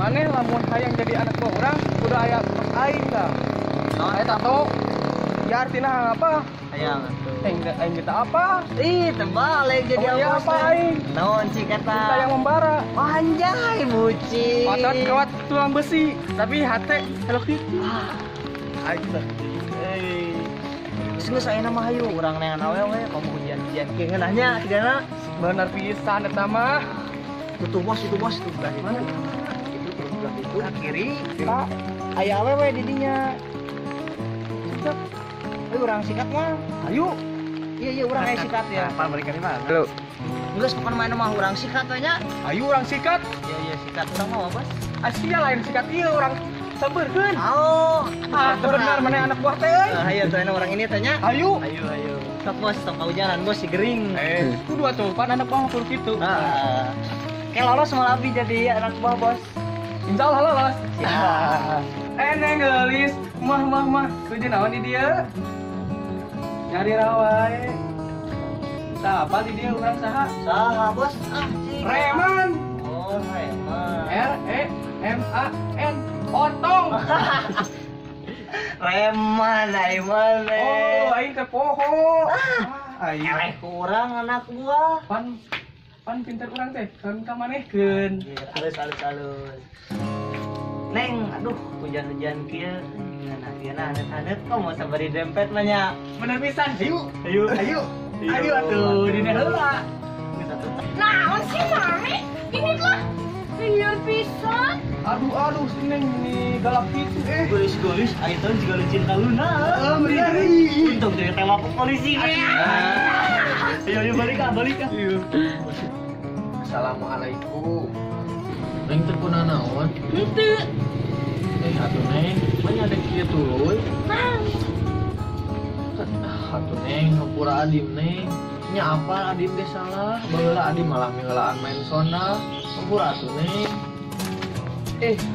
Maneh lamun hayang jadi anak buah urang kudu aya aing dah. Aya tato. Ya artina apa? Hayang atuh. Aing kita apa? Ih, terbalik jadi Ya apa aing? Naon cik Kita eta? yang membara. Anjay, bucin. Otot kawat tulang besi, tapi hate Hello Kitty. Aing teh. Geus aya nama hayu urang neangan awewe kamu ujian-ujian kieu ngeunahnya tigana. Bener pisan eta mah. Itu bos itu belah di mana? Itu belah itu ke kiri. Pak, Aya awewe di dinya. Cek. Urang sikat mah. ayo. Iya urang aya sikat ya. Apa berikan di mana? Halo. Geus pokona main mah urang sikat we nya. Ayo orang sikat. Iya sikat urang mah bos. Asia lain sikat ieu orang sabeurkeun. Oh, Bener maneh anak buah teh euy. Hayu teh orang ini tanya. Ayo. Ayo. Stop bos, stop hujanan bos si gering. Kudu atuh pan anak buah kudu kitu. Kayak lolos malah abi jadi anak buah bos. Insyaallah lolos. Siap. Neng gelis, mah. Tujuh naon di dia? Nyari rawai. Tah apa di dia urang saha? Saha bos? Reman. Oh, Reman. REMAN. Otong. Reman, Reman. Oh, aing teh poho. Aing Eleh kurang anak buah. pan pinter urang teh. Kan ka manehkeun. Halus. Neng, aduh, hujan-hujan kieu. Nah, kieuna hanet-hanet kok mau sabari dempet mah nya. Bener pisan. Ayo Ayo. atuh dina heula. Naon sih Mami? Ini lah. Liar pisan. Aduh sineng ini galak gitu Gulis, ayo tuh juga lu cinta Luna. bener. Untung jadi tembak ke polisi. Ayo balik ah. Assalamualaikum. Neng teh kuna naon? Henteu. Atuh neng, manya ada kieu tuluy. Nah, Atuh neng, ngapura adim neng. Nya apa adim ge salah? Baheula adim malah miheulaan main sonda. Ngapura atuh neng.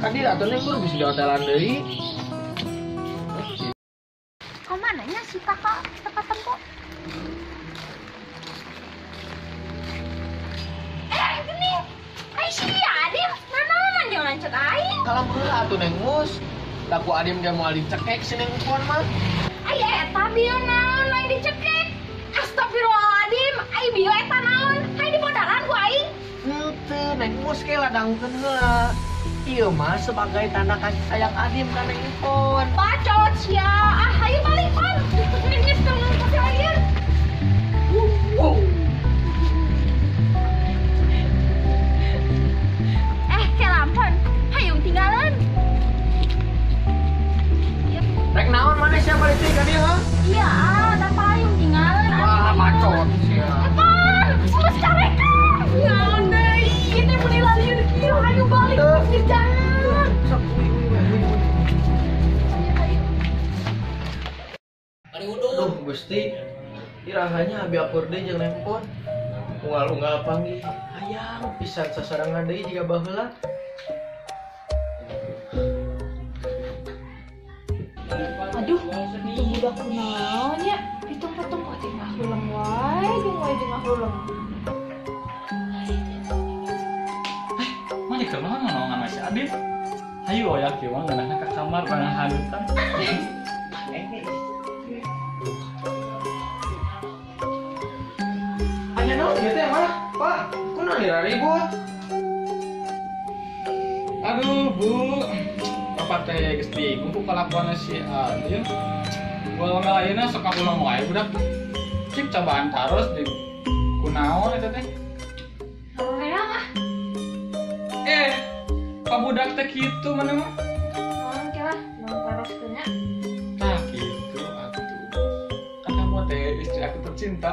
Kadir atuh neng kudu bisa diotelan deui. kemana nya si kakak teka tempo? Gini. Si Adim, nanaonan jeung lanceuk aing. Kalau baheula atuh neng mus. Daku adim dia mau dicekek si neng pon mah. Aya eta bio naon lain dicekek. Astagfirullahaladzim, ai bio eta naon? Hai dibodaran ku aing. Henteu neng mus ke ladangkeun heula. Ieu mah sebagai tanda kasih sayang adim ka neng pon. Bacot sia. Hayu balik pan. Geus tong kasih air. Kelampon, hayung tinggalan. Rek naon mana siapa listrik ka dieu? Iya, tak hayung tinggalan. Wah, macot sia. Pan, geus carekan. Naon deui? Ieu teh mun lieur kieu hayu balik ke jalan. Aduh, Gusti. Irahanya abi akur deui jeung nempon. Unggal-unggal panggih. Hayang pisan sasarangan deui jiga baheula. Aduh, itu budak kunaon ya? Ditempot-tempot tinggal ulang wae, jeung ulang. Mana kemana nongan masih Adit? Ayo ya kieu mah ngeunahna ka kamar bareng halutan. Anya naon ieu teh mah? Pak, kunaon ieu ribut? Aduh, Bu. Bapak teh geus dikumpul kalakuan si Adit. Gua ngalayeuna sok ulang wae budak. Cip cobaan terus di kunaon eta teh? Horeang ah. Pak budak teh kitu mana mah? Naon kira? Naon paroskeun nya? Tah kitu atuh. Kan kamu teh istri aku tercinta.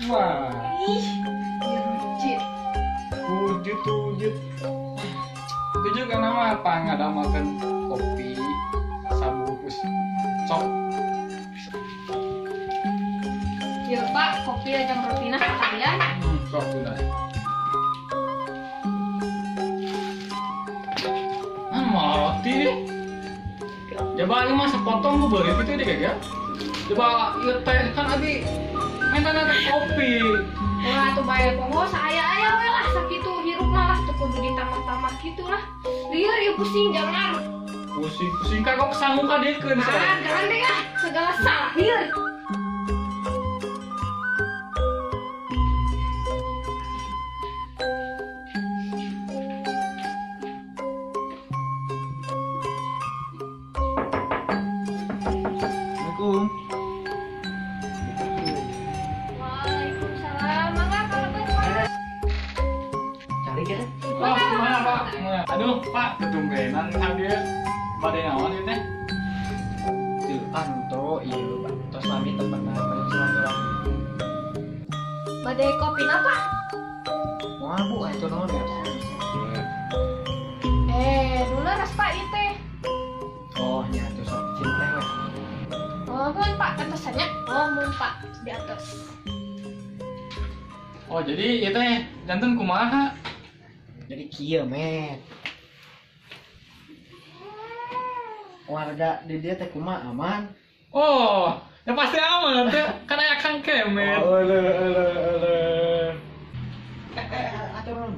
Wah, Ih, lucu. wujud. Tujuh kan nama apa? Ngadamakeun kopi sabungkus cok. Ieu Pak, kopi jeung rotina sekalian. Cok udah. Mau roti. Coba ini mah sepotong gue beli itu deh ya. Coba ieu teh kan abi minta nanti kopi. Wah, tuh bayar poho saya we lah sakitu hirup malah tuh kudu ditamah-tamah gitu lah. Liar ya pusing jangan. Pusing kagak kesanggup kadekeun Ah, saya. jangan deh ah, segala salah liar. Assalamualaikum. Waalaikumsalam. Mangga kalau boleh. Cari kan? Oh, mana Pak? Aduh, Pak, ketumbenan hadir. Bade naon ieu teh? Anto, iya Pak. Tos nami tempatna banyak silaturahmi. Badai kopi apa? Wah, Bu, itu naon ya? Dulu ras Pak ieu teh. Oh, ya tuh sok cinta weh. Oh, mun Pak atasnya. Oh, mun Pak di atas. Oh, jadi ieu teh janten kumaha? Jadi kieu, Met. Warga di dia teh kumaha aman? Oh, ya pasti aman teh. Kan aya Kang Kemet. Ele. Atur non.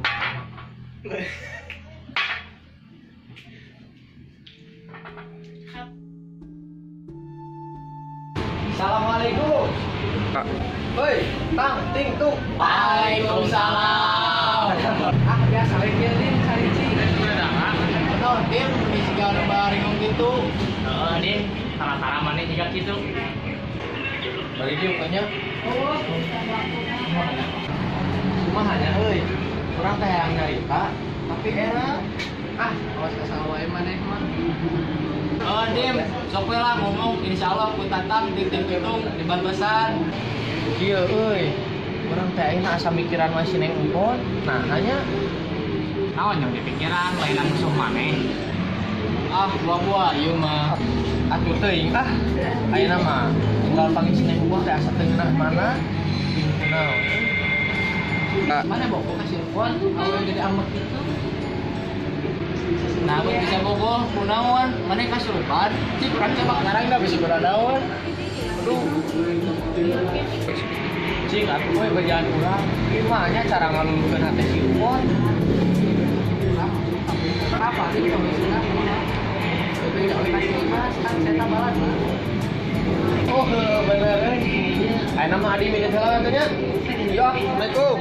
Assalamualaikum. Woi, Tang, Ting, Tung. Waalaikumsalam. Ah, biasa lagi Din, sariji. Betul, Din, misi gawe bareng gitu. Oh, Din, tara-tara mana juga gitu. Bagi dia mukanya. Oh, Kumaha nya euy. Urang teh hayang nyarita, tapi era awas kasawa maneh mah. Oh, Dim, sok we lah ngomong insyaallah ku Tatang di tim hitung di Bantesan. Kieu euy. Urang teh ayeuna asa mikiran masih neng empon. Nah, hanya Naon yang dipikiran lain musuh maneh. buah-buah ieu mah. Atuh teuing ayeuna mah tinggal panggil si neng empon teh asa teu ngeunah mana. Kunaon? Mana boko kasih empon kalau jadi amat gitu. Nah, mun bisa boko kunaon? Maneh kasurupan? Cik urang coba Sekarang nggak bisa beradawan. Aduh. Cing, aku mau berjalan urang. Gimana cara ngalulukeun hati si empon? apa sih kalau sudah? Tapi enggak boleh kasih mas, kan saya tambalan. Oh, bener. Ayeuna mah adi minit heula atuh nya. Yo, Assalamualaikum.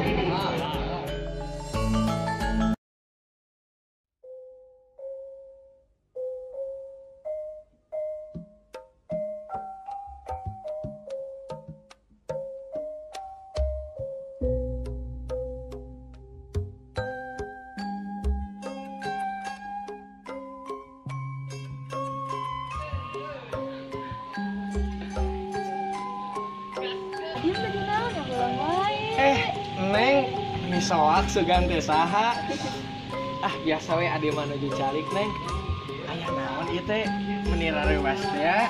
dia tadi naon yang ulang wae. Neng, misoak sugan teh saha? Biasa we ade manuju calik, Neng. Aya naon ieu teh? Menira rewas teh ya.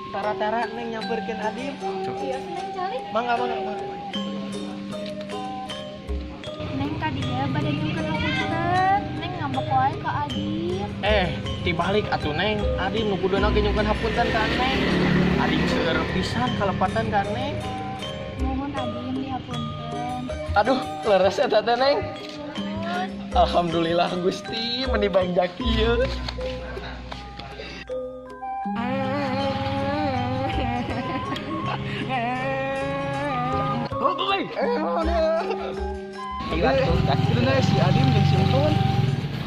Tara-tara Neng nyamperkeun Adim. Iya, seneng cari. Mangga. Neng tadinya badan nyungkeun hapunten. Neng ngambek wae ka Adim. Dibalik atuh Neng. Adim nu kuduna ge nyungkeun hapunten ka Neng. Adim seueur pisan kalepatan ka Neng. Mohon Adim dihapunten. Aduh, leres eta teh Neng. Alhamdulillah Gusti menibang kieu. Iya tuh, Itu na si Adim jeung si Empon.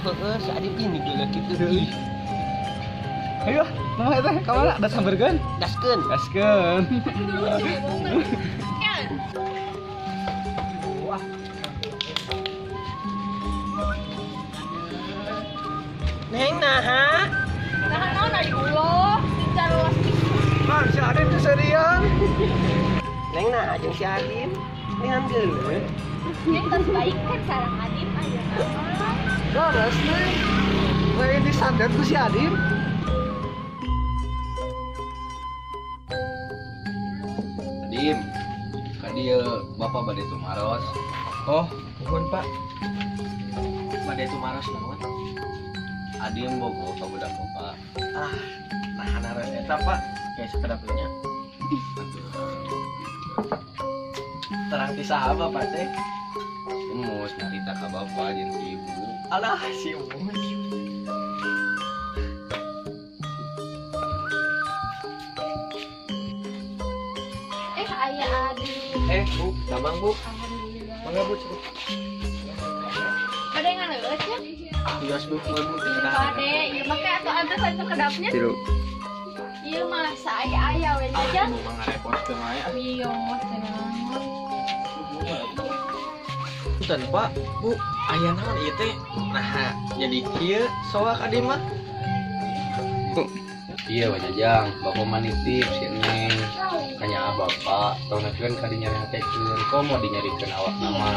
heeh, si Adim ini geuleuh kitu deui. Ayo, mama eta ka mana? Da samberkeun? Gaskeun. Gaskeun. Neng naha? Nah, naon ari ulo? Tinggal luas Man, si Adim teh serian. Neng nah jeung si Adim. Ningan geuleuh. yang terbaik kan sareng Adim aya naon. Garas Neng. Bae disadar ku si Adim. Adim, kan dia bapak bade tumaros. Oh, nuhun Pak. Bade tumaros naon? Adim bogo ka budak bapak. Nah, naras eta Pak. Kayak sekedap nya. terang ti saha bapak teh? Emus nyarita ka bapak jeung si ibu. Alah si Umus. Ayah Adi. Bu, damang Bu. Alhamdulillah. Mangga Bu, cukup. Ada yang ngaleut ya? Bias Bu, Bu. Pade, ieu make atuh antar satu kedapnya. Tiru. Ieu mah saaya-aya we aja. Bu mangga repotkeun wae. Bios tenang. Punten Pak, Bu, aya naon ieu teh? Nah, jadi kieu soak adi mah. Bu, Iya Jajang, bapak manitip si Neng. Kanya bapak, tongnekeun ka dinyaritakeun, kok mau dinyarikeun awak nama.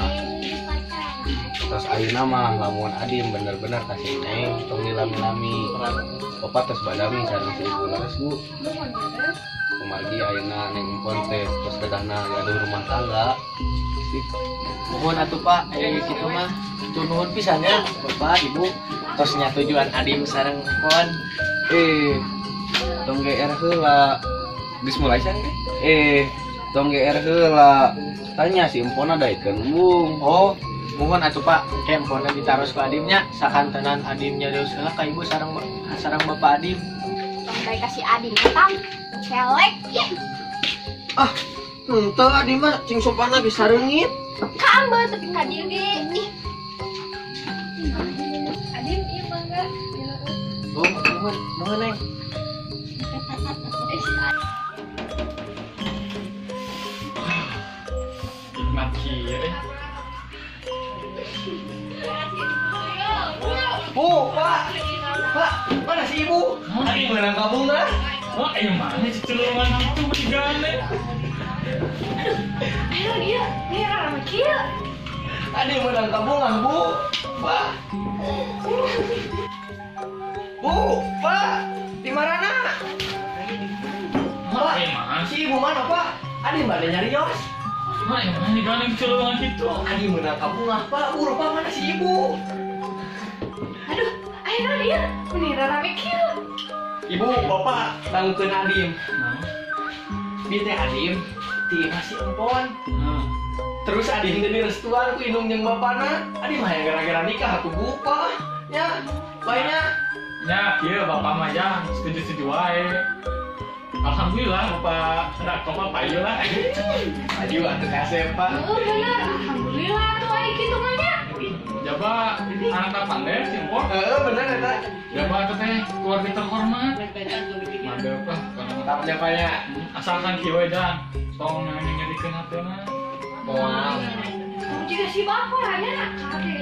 Terus ayeuna mah lamun Adim bener-bener kasih Neng, tong dilami-lami. Bapak tos badami sareng si ibu leres Bu. Kumargi ayeuna Neng empon teh terus dadahna gaduh rumah tangga. mohon atuh Pak, kitu mah nuhun pisan ya Bapak, Ibu. Tos nya tujuan Adim sareng pon. Tong GR heula. Geus mulai san ge? Tong GR heula. Tanya si empona daekeun embung. Oh, mohon atuh Pak, kempona ditaros ku Adimnya, sakantenan Adimnya deus heula ka Ibu sareng Bapak Adim. Tong bae kasih Adi datang. Celek. Ih, Ah, henteu Adim mah cing sopanna bisa reungit. kambal tapi ka dieu ge. Ih. Adim ieu mangga. Oh, mohon Neng. Nikmat kieu Bu, Pak, mana si Ibu? Adim menang kabungan. Wah, mana sih celungan itu begane? Ayo dia, merah sama kieu. Adim menang kabungan, Bu. Pak. Bu, Pak, di mana? Wah, mana sih? Si Ibu mana, Pak? Adim ada nyari yos. Wah, mana digane celungan itu? Adim menang kabungan, Pak. Bu, Pak, mana si Ibu? Aduh, ayo dia, menira rame kieu. Ibu, Bapak, tanggukeun Adim. Bi teh Adim, ti masih empon. Terus Adim teh direstuan ku indung jeung bapana. Adim hayang gara-gara nikah atuh Bu, Pak. Ya, baiknya. Ya, kieu bapak mah ya setuju-setuju wae. Alhamdulillah bapak bapak payu lah. Adim atuh kasep, Pak. Oh bener, alhamdulillah tuh ai kitu mah nya. Jaba anak kapan deh si Empok? Bener eta. Jaba itu teh keluarga terhormat. Madep lah. Tapnya Pak ya. Asalkan kieu we dan tong nyadikeun hateuna. Wow. Kamu juga si bapak aya nak kade.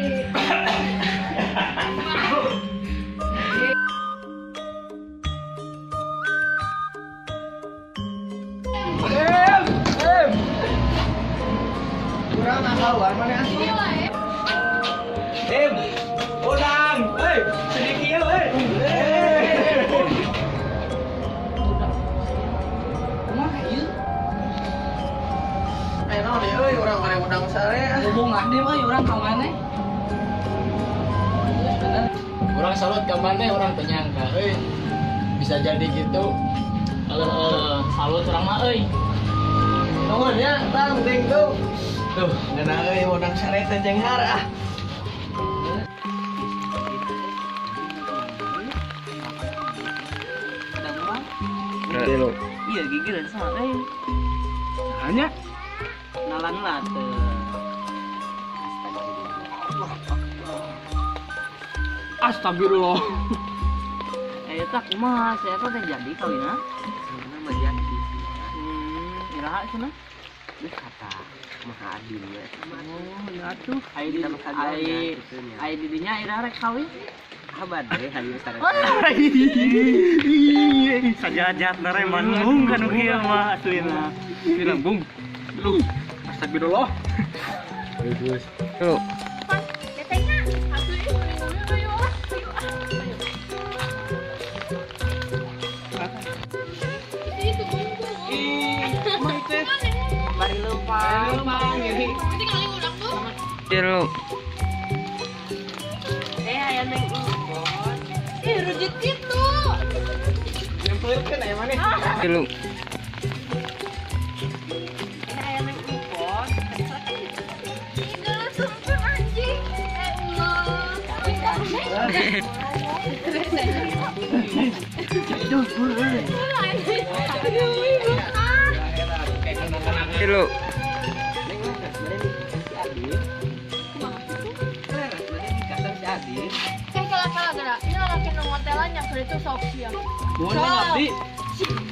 Kurang nakaluan mana asli? Ini lah ya. Udang, sedikit naon deh, orang bare udang sare. Hubung Adim orang ka maneh. Bener. Orang salut ka maneh orang teu nyangka bisa jadi gitu. Salut urang mah euy. Nuhun ya, tang ding tuh. Tuh, ngeuna udang sare teh jenghar ah. Iya gigireun sare. Hanya Nalan lah teu. astagfirullah. Eta kumaha saya teh jadi kawinna? Sebenarnya mah jadi. Iraha cenah. Geus kata mah Adim ya. Oh, atuh. Ai di dinya iraha rek kawin. Kabar deh hayu sare. Sajajat nare manung kan kieu mah aslina. Bilang bung. Lu astagfirullah. Bagus. Tuh. Detengna, atuh ieu ayo. Itu bungku. Bari leumpang. Penting kali udah tuh. Tiru. Aya neng impon. Ih, rezeki tuh. Nyempelkeun aya maneh. Tiru. Aya neng impon. Lu Kayak kala-kala gerak. Ini laki nu motelan yang itu sok sia. boleh abdi.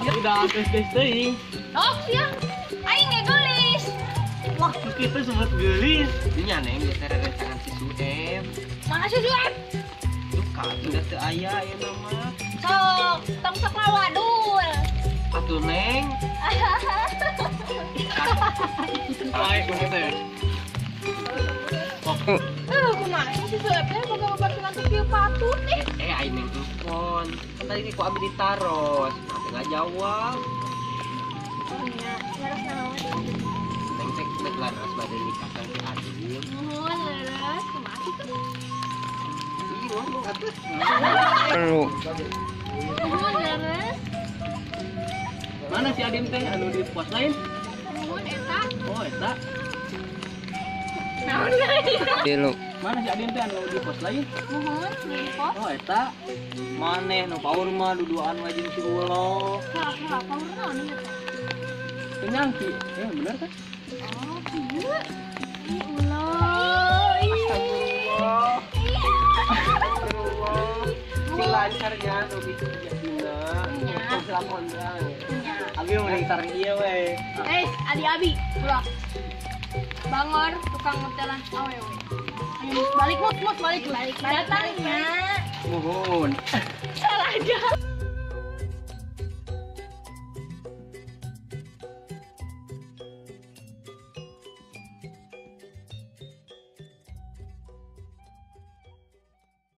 Udah tes teuing. Sok sia. Aing ngegelis. Wah, kita sempat gelis. Nya neng geus rerencangan si Sueb. Mana si Sueb? Tuh udah teu aya ya nama. Sok, tong sok lawadul. Atuh neng. Baik begitu. Kumaha si Sueb teh boga babaturan teh kieu patut nih. Aing neng telepon. Tadi ku abdi ditaros. Nanti nggak jawab. Oh nya, harus naon. Neng cek laras bade nikahkan si Adil. Nuhun leres, kumaha kitu? Ih, ngomong atuh. Nuhun leres. Mana si Adim teh anu di pos lain? Nuhun eta. Oh, eta. Naon deui? Mana si Adim teh anu di pos lain? Nuhun, nipot. Oh, eta. Maneh nu paur mah duduan mah jeung si Ulo. Salah, paur naon ieu teh? Penyangki. Bener kan? Oh, kieu. Ih, ulah. Astagfirullah. Si lancarnya nu bikin jadina. Nya. Selapon drang. Nya. Abi mau ntar ieu we. Adi Abi, ulah. Bangor, tukang motelan awewe. Ayo balik, balik. Datangnya. Mohon. Salah aja.